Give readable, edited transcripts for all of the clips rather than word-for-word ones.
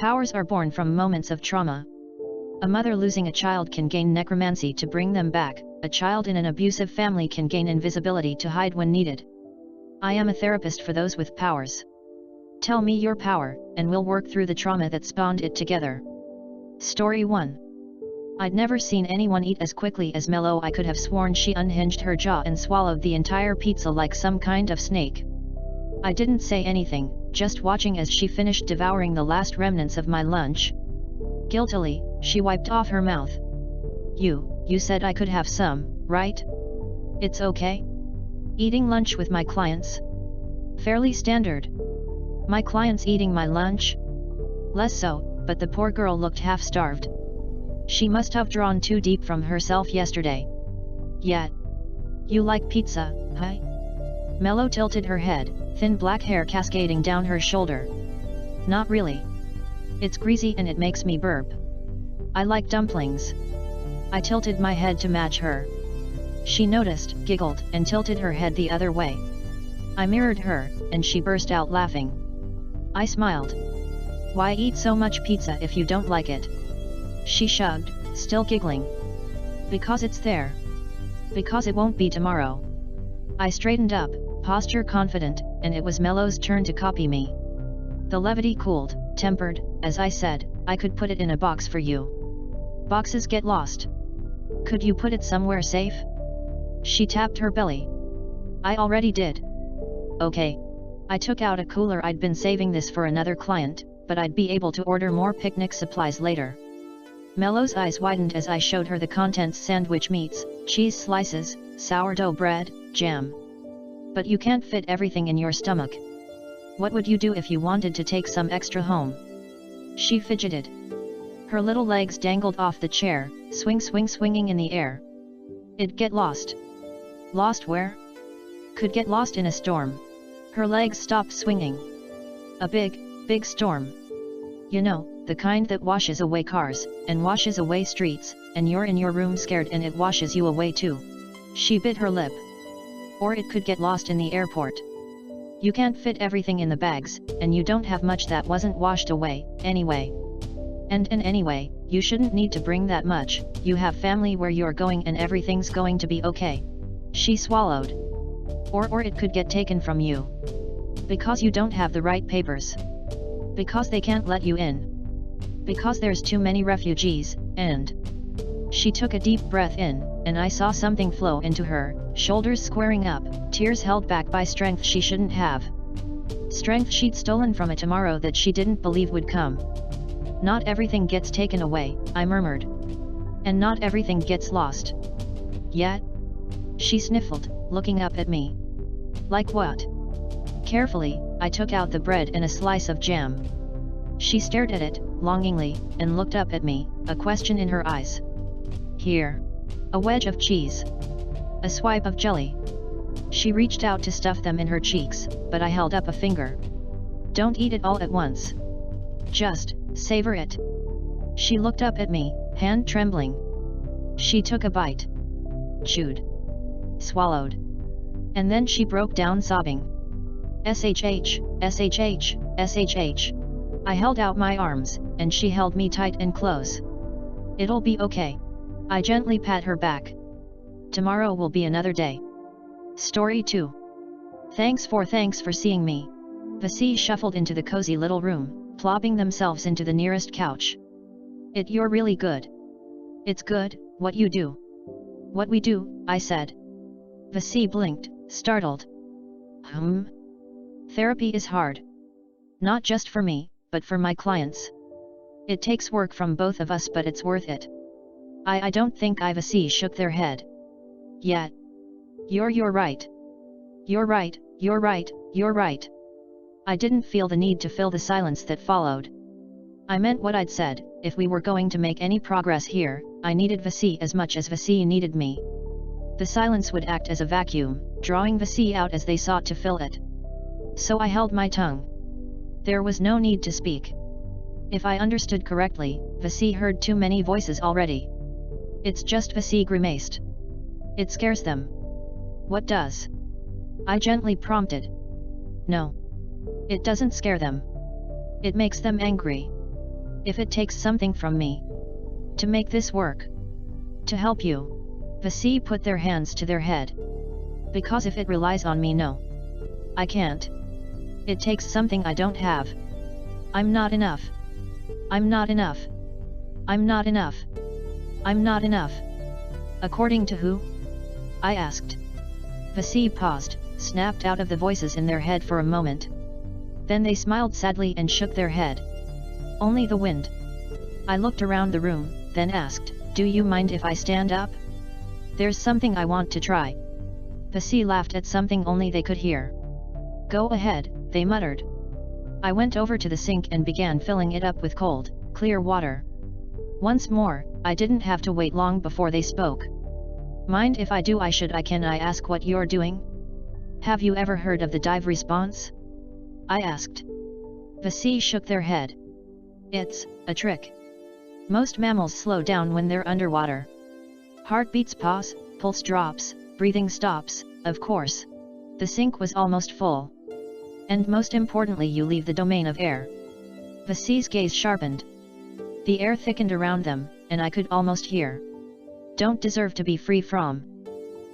Powers are born from moments of trauma. A mother losing a child can gain necromancy to bring them back, a child in an abusive family can gain invisibility to hide when needed. I am a therapist for those with powers. Tell me your power, and we'll work through the trauma that spawned it together. Story 1. I'd never seen anyone eat as quickly as Mello. I could have sworn she unhinged her jaw and swallowed the entire pizza like some kind of snake. I didn't say anything, just watching as she finished devouring the last remnants of my lunch. Guiltily, she wiped off her mouth. You said I could have some, right? It's okay? Eating lunch with my clients? Fairly standard. My clients eating my lunch? Less so, but the poor girl looked half-starved. She must have drawn too deep from herself yesterday. Yet. You like pizza, huh? Mello tilted her head, thin black hair cascading down her shoulder. Not really. It's greasy and it makes me burp. I like dumplings. I tilted my head to match her. She noticed, giggled, and tilted her head the other way. I mirrored her, and she burst out laughing. I smiled. Why eat so much pizza if you don't like it? She shrugged, still giggling. Because it's there. Because it won't be tomorrow. I straightened up, posture confident, and it was Mello's turn to copy me. The levity cooled, tempered, as I said, I could put it in a box for you. Boxes get lost. Could you put it somewhere safe? She tapped her belly. I already did. Okay. I took out a cooler. I'd been saving this for another client, but I'd be able to order more picnic supplies later. Mello's eyes widened as I showed her the contents: sandwich meats, cheese slices, sourdough bread, jam. But you can't fit everything in your stomach. What would you do if you wanted to take some extra home? She fidgeted. Her little legs dangled off the chair, swinging in the air. It'd get lost. Lost where? Could get lost in a storm. Her legs stopped swinging. A big storm. You know, the kind that washes away cars, and washes away streets, and you're in your room scared and it washes you away too. She bit her lip. Or it could get lost in the airport. You can't fit everything in the bags, and you don't have much that wasn't washed away, anyway. And anyway, you shouldn't need to bring that much. You have family where you're going and everything's going to be okay. She swallowed. Or it could get taken from you. Because you don't have the right papers. Because they can't let you in. Because there's too many refugees, and... She took a deep breath in, and I saw something flow into her, shoulders squaring up, tears held back by strength she shouldn't have. Strength she'd stolen from a tomorrow that she didn't believe would come. Not everything gets taken away, I murmured. And not everything gets lost. Yet? She sniffled, looking up at me. Like what? Carefully, I took out the bread and a slice of jam. She stared at it, longingly, and looked up at me, a question in her eyes. Here. A wedge of cheese. A swipe of jelly. She reached out to stuff them in her cheeks, but I held up a finger. Don't eat it all at once. Just, savor it. She looked up at me, hand trembling. She took a bite. Chewed. Swallowed. And then she broke down sobbing. SHH, SHH, SHH. I held out my arms, and she held me tight and close. It'll be okay. I gently pat her back. Tomorrow will be another day. Story 2. Thanks for seeing me. Vasi shuffled into the cozy little room, plopping themselves into the nearest couch. You're really good. It's good, what you do. What we do, I said. Vasi blinked, startled. Therapy is hard. Not just for me, but for my clients. It takes work from both of us, but it's worth it. I don't think Vasi shook their head. Yet. You're right. You're right, you're right, you're right. I didn't feel the need to fill the silence that followed. I meant what I'd said. If we were going to make any progress here, I needed Vasi as much as Vasi needed me. The silence would act as a vacuum, drawing Vasi out as they sought to fill it. So I held my tongue. There was no need to speak. If I understood correctly, Vasi heard too many voices already. It's just, Vasi grimaced. It scares them. What does? I gently prompted. No. It doesn't scare them. It makes them angry. If it takes something from me to make this work, to help you. The sea put their hands to their head. Because if it relies on me, no. I can't. It takes something I don't have. I'm not enough. I'm not enough. I'm not enough. I'm not enough. According to who? I asked. The sea paused, snapped out of the voices in their head for a moment. Then they smiled sadly and shook their head. Only the wind. I looked around the room, then asked, do you mind if I stand up? There's something I want to try. The sea laughed at something only they could hear. Go ahead, they muttered. I went over to the sink and began filling it up with cold, clear water. Once more, I didn't have to wait long before they spoke. Mind if I do? Can I ask what you're doing? Have you ever heard of the dive response? I asked. The sea shook their head. It's a trick. Most mammals slow down when they're underwater. Heartbeats pause, pulse drops, breathing stops, of course. The sink was almost full. And most importantly, you leave the domain of air. The sea's gaze sharpened. The air thickened around them, and I could almost hear. Don't deserve to be free from.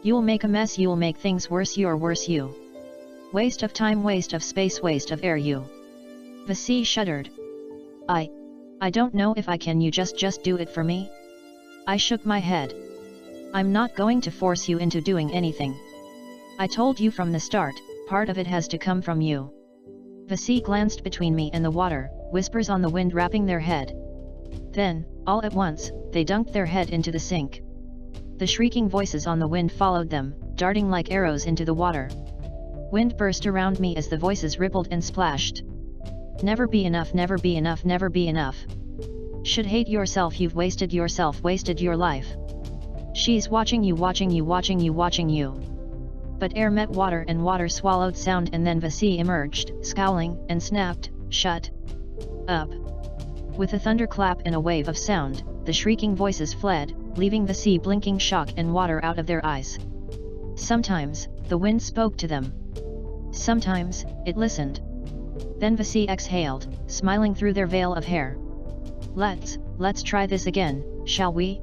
You'll make a mess, you'll make things worse, you're worse, you. Waste of time, waste of space, waste of air, you. The sea shuddered. I don't know if I can. You just do it for me? I shook my head. I'm not going to force you into doing anything. I told you from the start, part of it has to come from you. The sea glanced between me and the water, whispers on the wind wrapping their head. Then, all at once, they dunked their head into the sink. The shrieking voices on the wind followed them, darting like arrows into the water. Wind burst around me as the voices rippled and splashed. Never be enough, never be enough, never be enough. Should hate yourself, you've wasted yourself, wasted your life. She's watching you, watching you, watching you, watching you. But air met water and water swallowed sound, and then the sea emerged, scowling, and snapped, shut up. With a thunderclap and a wave of sound, the shrieking voices fled, leaving the sea blinking shock and water out of their eyes. Sometimes, the wind spoke to them. Sometimes, it listened. Then the sea exhaled, smiling through their veil of hair. Let's try this again, shall we?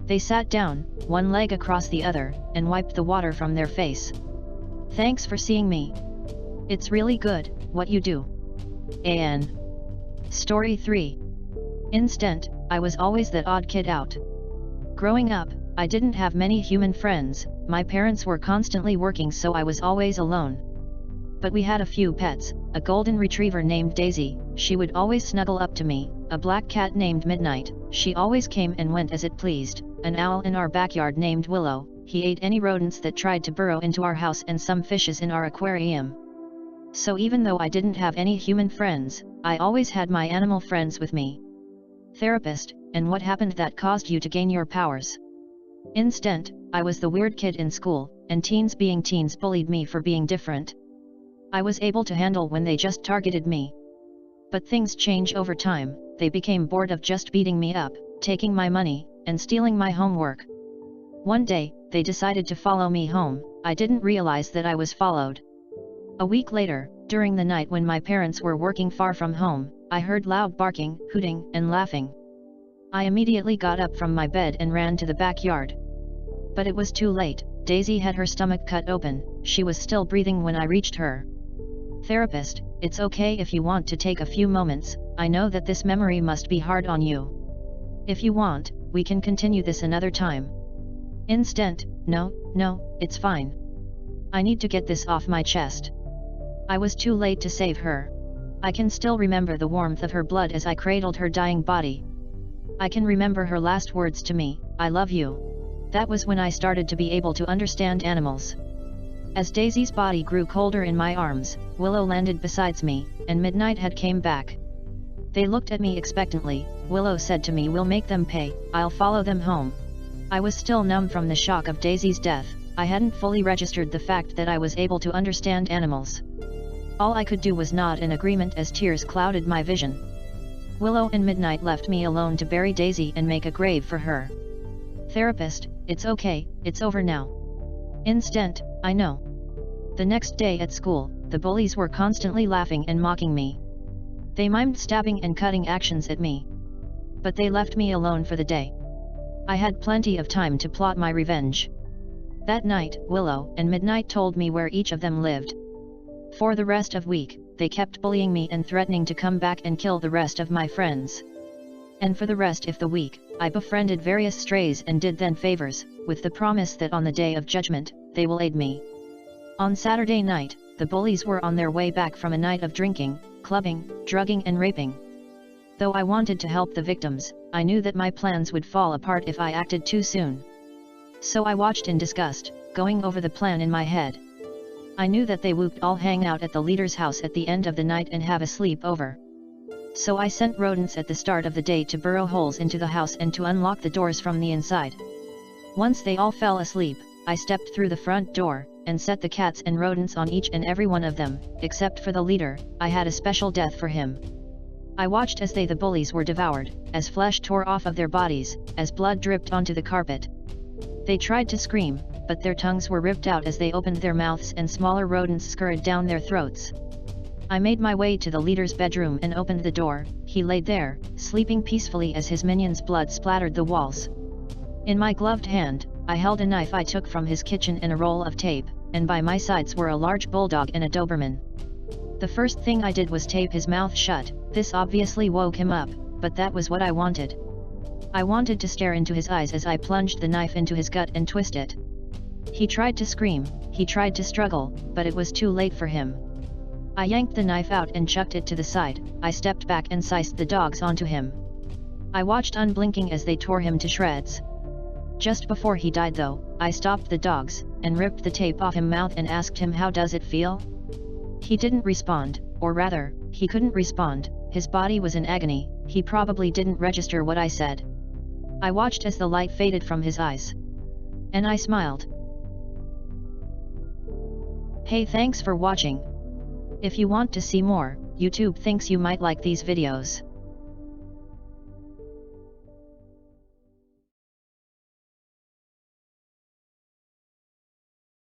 They sat down, one leg across the other, and wiped the water from their face. Thanks for seeing me. It's really good, what you do. And Story 3. Instant, I was always that odd kid out. Growing up, I didn't have many human friends, my parents were constantly working, so I was always alone. But we had a few pets, a golden retriever named Daisy, she would always snuggle up to me, a black cat named Midnight, she always came and went as it pleased, an owl in our backyard named Willow, he ate any rodents that tried to burrow into our house, and some fishes in our aquarium. So even though I didn't have any human friends, I always had my animal friends with me. Therapist, and what happened that caused you to gain your powers? Instant, I was the weird kid in school, and teens being teens bullied me for being different. I was able to handle when they just targeted me. But things change over time, they became bored of just beating me up, taking my money, and stealing my homework. One day, they decided to follow me home, I didn't realize that I was followed. A week later, during the night when my parents were working far from home, I heard loud barking, hooting, and laughing. I immediately got up from my bed and ran to the backyard. But it was too late, Daisy had her stomach cut open, she was still breathing when I reached her. Therapist, it's okay if you want to take a few moments, I know that this memory must be hard on you. If you want, we can continue this another time. Instant, no, it's fine. I need to get this off my chest. I was too late to save her. I can still remember the warmth of her blood as I cradled her dying body. I can remember her last words to me, I love you. That was when I started to be able to understand animals. As Daisy's body grew colder in my arms, Willow landed beside me, and Midnight had came back. They looked at me expectantly. Willow said to me, we'll make them pay, I'll follow them home. I was still numb from the shock of Daisy's death, I hadn't fully registered the fact that I was able to understand animals. All I could do was nod in agreement as tears clouded my vision. Willow and Midnight left me alone to bury Daisy and make a grave for her. Therapist, it's okay, it's over now. Instant, I know. The next day at school, the bullies were constantly laughing and mocking me. They mimed stabbing and cutting actions at me. But they left me alone for the day. I had plenty of time to plot my revenge. That night, Willow and Midnight told me where each of them lived. For the rest of the week, they kept bullying me and threatening to come back and kill the rest of my friends. And for the rest of the week, I befriended various strays and did them favors, with the promise that on the day of judgment, they will aid me. On Saturday night, the bullies were on their way back from a night of drinking, clubbing, drugging and raping. Though I wanted to help the victims, I knew that my plans would fall apart if I acted too soon. So I watched in disgust, going over the plan in my head. I knew that they would all hang out at the leader's house at the end of the night and have a sleepover. So I sent rodents at the start of the day to burrow holes into the house and to unlock the doors from the inside. Once they all fell asleep, I stepped through the front door, and set the cats and rodents on each and every one of them, except for the leader. I had a special death for him. I watched as the bullies were devoured, as flesh tore off of their bodies, as blood dripped onto the carpet. They tried to scream, but their tongues were ripped out as they opened their mouths and smaller rodents scurried down their throats. I made my way to the leader's bedroom and opened the door. He laid there, sleeping peacefully as his minion's blood splattered the walls. In my gloved hand, I held a knife I took from his kitchen and a roll of tape, and by my sides were a large bulldog and a Doberman. The first thing I did was tape his mouth shut. This obviously woke him up, but that was what I wanted. I wanted to stare into his eyes as I plunged the knife into his gut and twist it. He tried to scream, he tried to struggle, but it was too late for him. I yanked the knife out and chucked it to the side. I stepped back and sized the dogs onto him. I watched unblinking as they tore him to shreds. Just before he died though, I stopped the dogs, and ripped the tape off his mouth and asked him how does it feel? He didn't respond, or rather, he couldn't respond. His body was in agony. He probably didn't register what I said. I watched as the light faded from his eyes. And I smiled. Hey, thanks for watching. If you want to see more, YouTube thinks you might like these videos.